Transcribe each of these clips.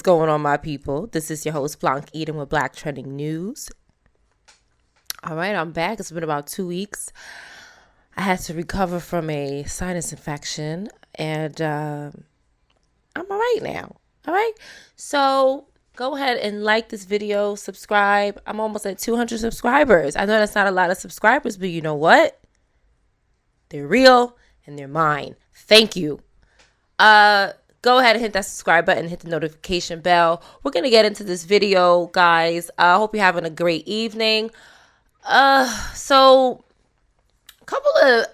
going on, my people? This is your host, Blanche, eating with Black Trending News. All right, I'm back. It's been about 2 weeks. I had to recover from a sinus infection, and I'm all right now. All right, so go ahead and like this video, subscribe. I'm almost at 200 subscribers. I know that's not a lot of subscribers, but you know what? They're real and they're mine. Thank you. Go ahead and hit that subscribe button, hit the notification bell. We're going to get into this video, guys. I hope you're having a great evening. So a couple of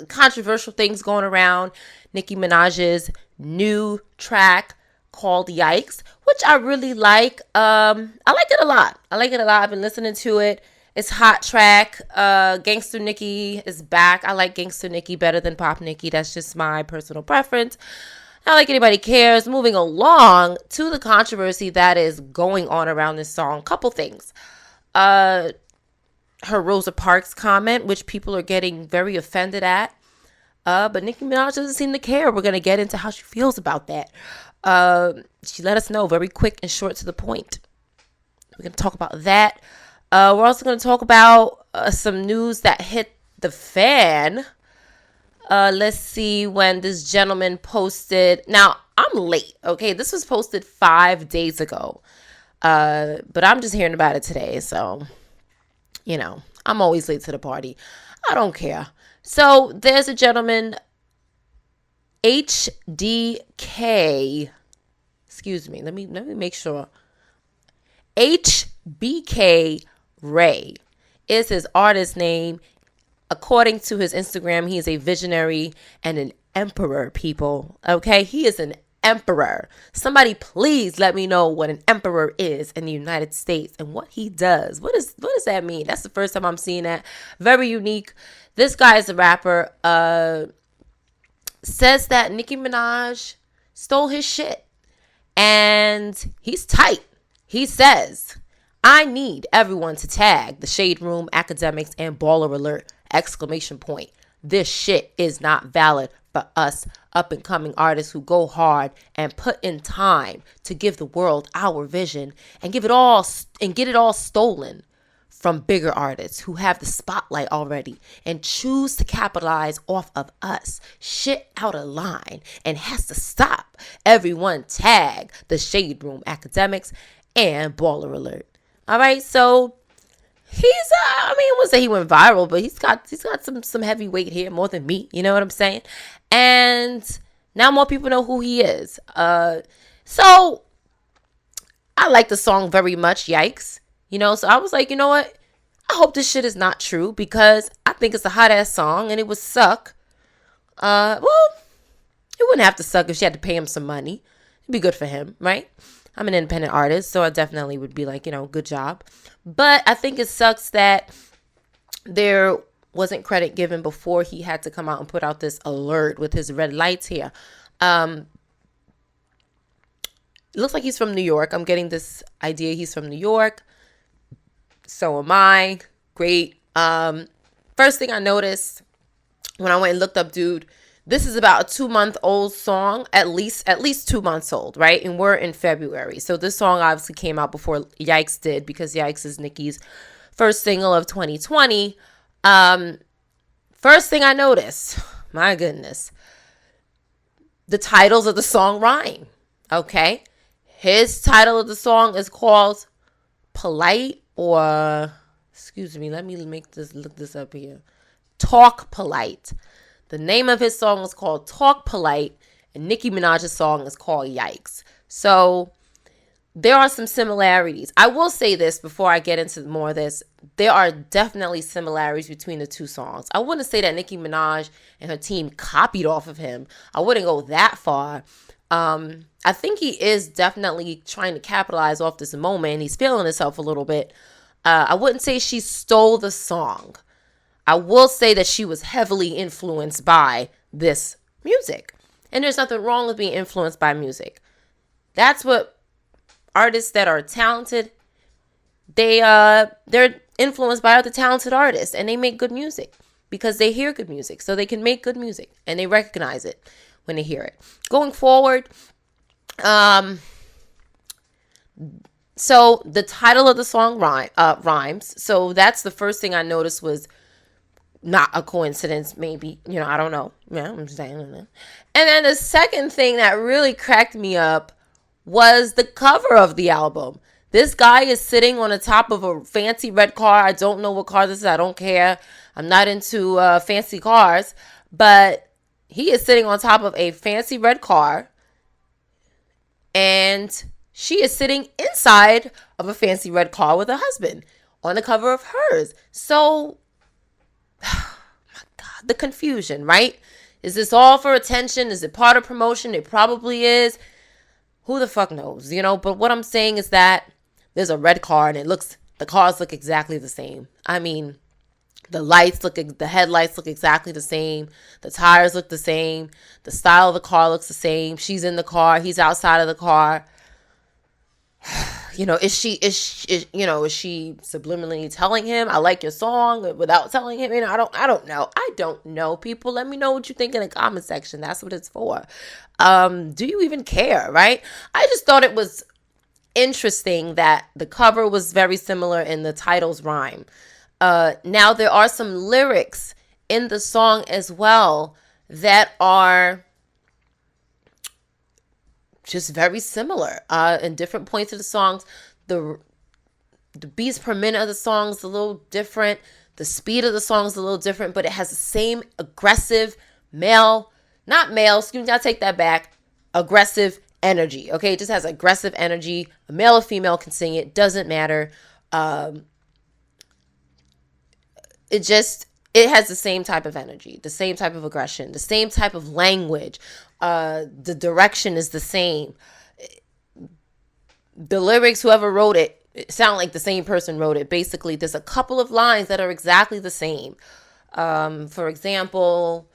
controversial things going around. Nicki Minaj's new track called Yikes, which I really like. I like it a lot. I've been listening to it. It's hot track. Gangster Nicki is back. I like Gangster Nicki better than Pop Nicki. That's just my personal preference. Not like anybody cares. Moving along to the controversy that is going on around this song. Couple things. Her Rosa Parks comment, which people are getting very offended at. But Nicki Minaj doesn't seem to care. We're going to get into how she feels about that. She let us know very quick and short to the point. We're going to talk about that. We're also going to talk about some news that hit the fan. Let's see when this gentleman posted. Now, I'm late, okay? This was posted 5 days ago. But I'm just hearing about it today. So, you know, I'm always late to the party. I don't care. So, there's a gentleman, HDK. Excuse me. Let me make sure. HBK Ray is his artist name. According to his Instagram, he is a visionary and an emperor, people. Okay? He is an emperor. Somebody please let me know what an emperor is in the United States and what he does. What does that mean? That's the first time I'm seeing that. Very unique. This guy is a rapper. Says that Nicki Minaj stole his shit. And he's tight. He says, I need everyone to tag the Shade Room, Academics, and Baller Alert! Exclamation point. This shit is not valid for us up and coming artists who go hard and put in time to give the world our vision and get it all stolen from bigger artists who have the spotlight already and choose to capitalize off of us. Shit out of line and has to stop. Everyone tag the Shade Room, Academics, and Baller Alert. All right, so he's I wouldn't say he went viral, but he's got some heavy weight here, more than me. You know what I'm saying? And now more people know who he is. So I like the song very much, Yikes. You know, so I was like, you know what? I hope this shit is not true because I think it's a hot ass song and it would suck. Well, it wouldn't have to suck if she had to pay him some money. It'd be good for him, right? I'm an independent artist, so I definitely would be like, you know, good job. But I think it sucks that there wasn't credit given before he had to come out and put out this alert with his red lights here. It looks like he's from New York. I'm getting this idea he's from New York. So am I. Great. First thing I noticed when I went and looked up, dude, this is about a 2-month-old song, at least 2 months old, right? And we're in February. So this song obviously came out before Yikes did because Yikes is Nicki's first single of 2020. First thing I noticed, my goodness, the titles of the song rhyme, okay? His title of the song is called Polite or, excuse me, let me look this up here. Talk Polite. The name of his song is called Talk Polite, and Nicki Minaj's song is called Yikes. So there are some similarities. I will say this before I get into more of this. There are definitely similarities between the two songs. I wouldn't say that Nicki Minaj and her team copied off of him. I wouldn't go that far. I think he is definitely trying to capitalize off this moment. He's feeling himself a little bit. I wouldn't say she stole the song. I will say that she was heavily influenced by this music. And there's nothing wrong with being influenced by music. That's what artists that are talented, they're influenced by other talented artists and they make good music because they hear good music. So they can make good music and they recognize it when they hear it. Going forward, So the title of the song rhymes. So that's the first thing I noticed was not a coincidence, maybe. I don't know. Yeah, I'm saying. And then the second thing that really cracked me up was the cover of the album. This guy is sitting on the top of a fancy red car. I don't know what car this is. I don't care. I'm not into fancy cars. But he is sitting on top of a fancy red car. And she is sitting inside of a fancy red car with her husband on the cover of hers. So, my God, the confusion, right? Is this all for attention? Is it part of promotion? It probably is. Who the fuck knows, But what I'm saying is that there's a red car and the cars look exactly the same. I mean, the headlights look exactly the same. The tires look the same. The style of the car looks the same. She's in the car. He's outside of the car. Is she subliminally telling him, I like your song, without telling him? I don't know. I don't know. People, let me know what you think in the comment section. That's what it's for. Do you even care, right? I just thought it was interesting that the cover was very similar and the titles rhyme. Now there are some lyrics in the song as well that are just very similar in different points of the songs. The beats per minute of the song is a little different. The speed of the song is a little different, but it has the same aggressive I take that back, aggressive energy. Okay, it just has aggressive energy. A male or female can sing it, doesn't matter. It has the same type of energy, the same type of aggression, the same type of language. The direction is the same. The lyrics, whoever wrote it sound like the same person wrote it. Basically, there's a couple of lines that are exactly the same. For example,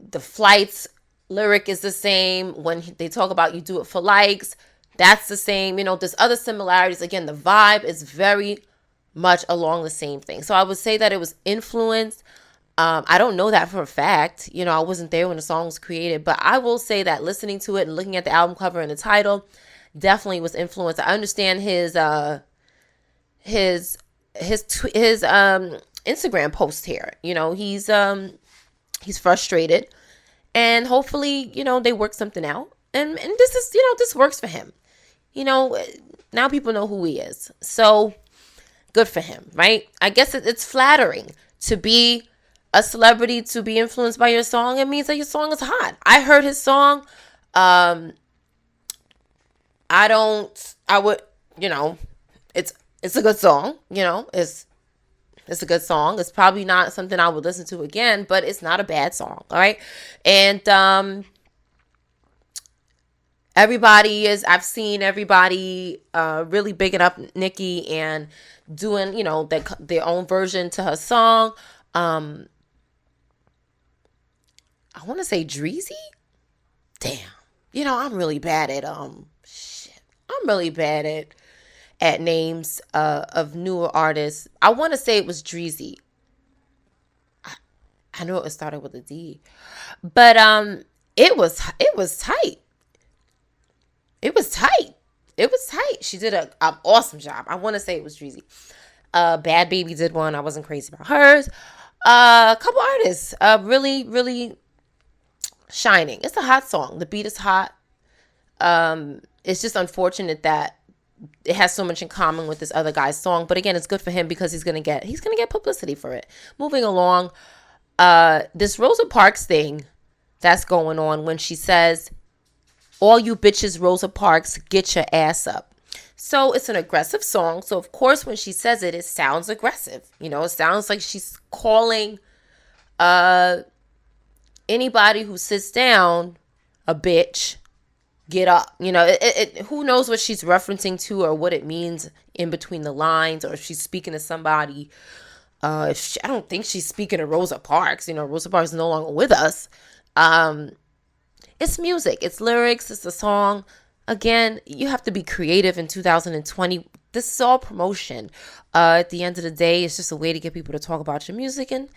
the flights lyric is the same. When they talk about you do it for likes, that's the same. There's other similarities. Again, the vibe is very much along the same thing. So I would say that it was influenced. I don't know that for a fact. I wasn't there when the song was created, but I will say that listening to it and looking at the album cover and the title definitely was influenced. I understand his Instagram post here. He's frustrated, and hopefully, they work something out. And this is, this works for him. Now people know who he is. So good for him, right? I guess it's flattering to be a celebrity, to be influenced by your song. It means that your song is hot. I heard his song. It's a good song. It's a good song. It's probably not something I would listen to again, but it's not a bad song. All right. And, I've seen everybody really bigging up Nicki and doing, their own version to her song. I want to say Dreezy. Damn. I'm really bad at I'm really bad at names of newer artists. I want to say it was Dreezy. I know it started with a D. But it was tight. It was tight. She did an awesome job. I want to say it was Dreezy. Bad Baby did one. I wasn't crazy about hers. A couple artists really, really shining. It's a hot song. The beat is hot. It's just unfortunate that it has so much in common with this other guy's song. But again, it's good for him because he's gonna get publicity for it. Moving along, this Rosa Parks thing that's going on when she says, all you bitches Rosa Parks, get your ass up. So it's an aggressive song. So of course, when she says it, it sounds aggressive. It sounds like she's calling anybody who sits down a bitch, get up. Who knows what she's referencing to or what it means in between the lines, or if she's speaking to somebody. I don't think she's speaking to Rosa Parks. Rosa Parks is no longer with us. It's music, it's lyrics, it's a song. Again, you have to be creative in 2020. This is all promotion. At the end of the day, it's just a way to get people to talk about your music and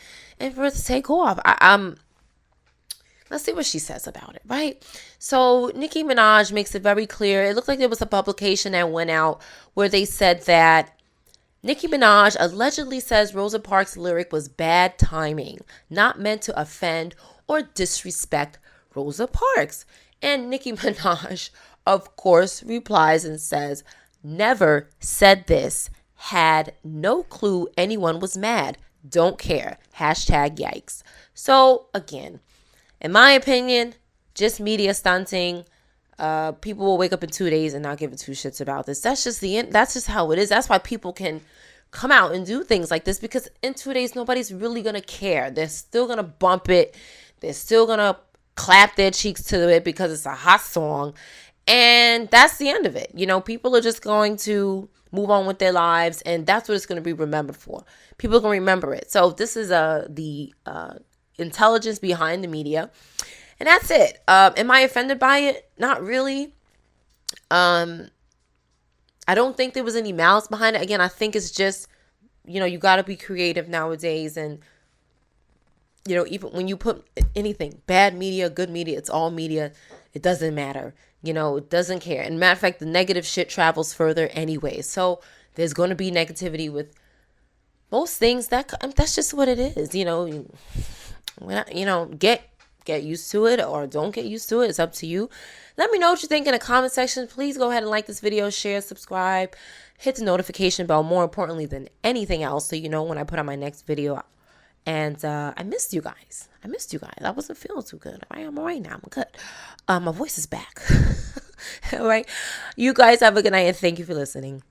for it to take off. Let's see what she says about it, right? So Nicki Minaj makes it very clear. It looked like there was a publication that went out where they said that Nicki Minaj allegedly says Rosa Parks' lyric was bad timing, not meant to offend or disrespect Rosa Parks. And Nicki Minaj, of course, replies and says, never said this, had no clue anyone was mad, don't care, hashtag yikes. So again, in my opinion, just media stunting. People will wake up in 2 days and not give two shits about this. That's just the end. That's just how it is. That's why people can come out and do things like this, because in 2 days nobody's really gonna care. They're still gonna bump it. They're still gonna clap their cheeks to it because it's a hot song, and that's the end of it. You know, people are just going to move on with their lives, and that's what it's going to be remembered for. People can remember it. So this is the intelligence behind the media, and that's it. Am I offended by it? Not really. I don't think there was any malice behind it. Again, I think it's just, you know, you got to be creative nowadays, and you know, even when you put anything, bad media, good media, it's all media. It doesn't matter. You know, it doesn't care. And matter of fact, the negative shit travels further anyway. So there's going to be negativity with most things. That's just what it is. You know, get used to it or don't get used to it. It's up to you. Let me know what you think in the comment section. Please go ahead and like this video, share, subscribe, hit the notification bell, more importantly than anything else, so you know when I put on my next video. And I missed you guys. I wasn't feeling too good. I'm all right now. I'm good. My voice is back. All right. You guys have a good night, and thank you for listening.